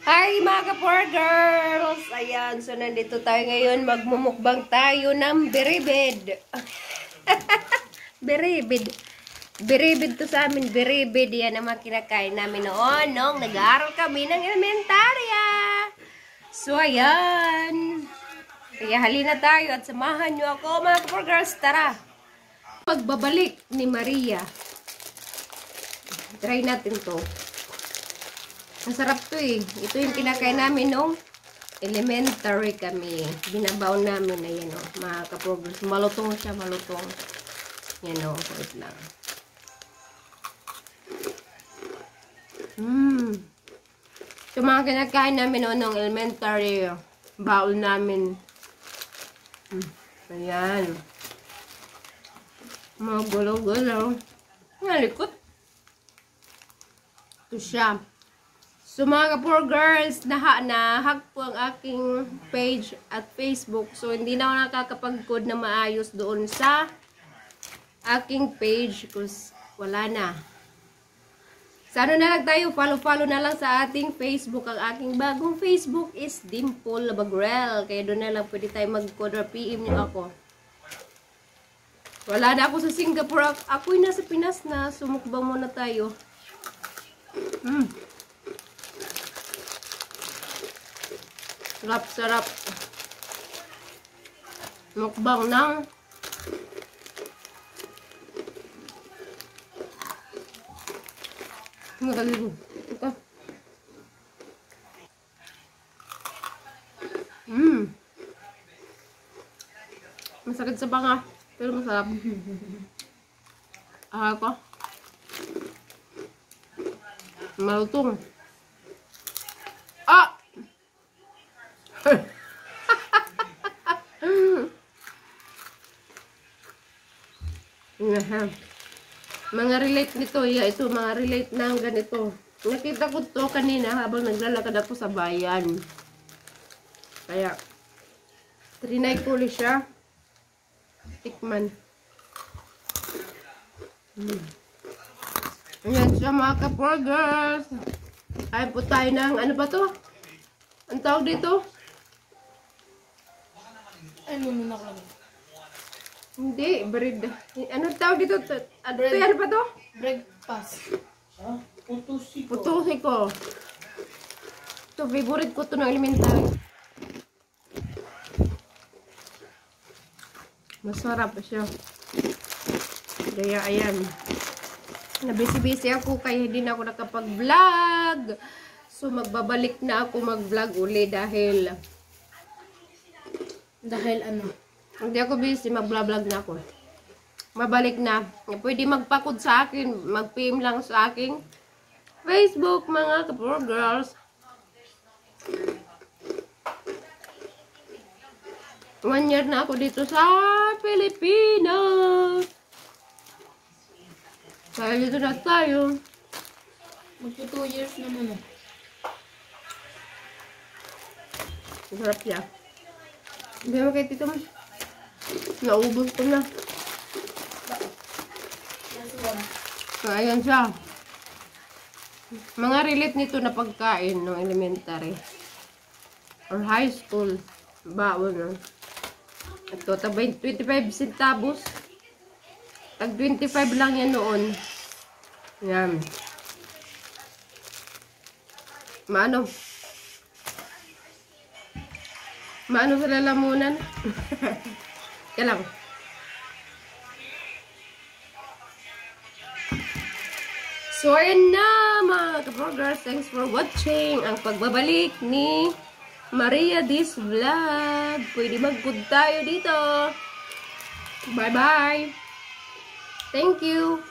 Hi mga ka-poor girls! Ayan, so nandito tayo ngayon. Magmumukbang tayo ng beribid. Beribid. Beribid to sa amin. Beribid. Yan ang mga kinakain namin noon nung nag-aaral kami ng elementarya. So ayan. Kaya halina tayo at samahan nyo ako mga ka-poor girls. Tara! Pagbabalik ni Maria. Try natin to. Masarap to eh. Ito yung kinakain namin nung elementary kami. Binabaw namin. Ayan o. Mga ka-progress. Malutong siya. Malutong. Yan o. Wait lang. Ito mga kinakain namin noon nung elementary. Baul namin. Ayan. Mga gulo-gulo. Nalikot. Ito siya. So mga ka-poor girls, nahack po ang aking page at Facebook. So hindi na ako nakakapag-code na maayos doon sa aking page because wala na. Sana na lang tayo, follow na lang sa ating Facebook. Ang aking bagong Facebook is Dimple Labagrel. Kaya doon na lang pwede tayo mag-code or PM nyo ako. Wala na ako sa Singapore. Ako'y nasa Pinas na. Sumukbang muna tayo. Sarap. Mukbang ng magaling. Ito. Masakit sa banga. Pero masarap. Ako. Malutong. Mga relate nito, ito mga relate na ganito. Nakita ko to kanina habang naglalakad ako sa bayan. Kaya trinay ko ulit siya. Tikman. Ayan siya mga ka-poor girls. Ay po tayo ng ano ba to? Ang tawag dito? Ay, muna ko lang. Hindi, bread. Ano tawag dito? Ano pa to? Breakfast. Ah, putusiko. Putusiko. Ito, favorite ko to ng elementary. Masarap siya. Kaya, ayan. Nabisi-bisi ako kaya hindi na ako nakapag-vlog. So, magbabalik na ako mag-vlog uli dahil ano? hindi ako busy, mag-vlog na ako. Mabalik na. Pwede magpakod sa akin, mag-PM lang sa aking Facebook, mga ka-poor girls. 1 year na ako dito sa Pilipinas. Kaya dito na tayo. Magpo 2 years naman. Masarap siya. Hindi mo kay tito mo. Naubos ko na. So, ayan siya. Mga relate nito na pagkain ng elementary or high school. Baon na. Ito, tabay 25 centavos. Tag 25 lang yan noon. Yan. Maano sa lalamunan? Kaya lang. So, ayan na mga ka-progress. Thanks for watching ang pagbabalik ni Maria this vlog. Pwede mag-good tayo dito. Bye-bye. Thank you.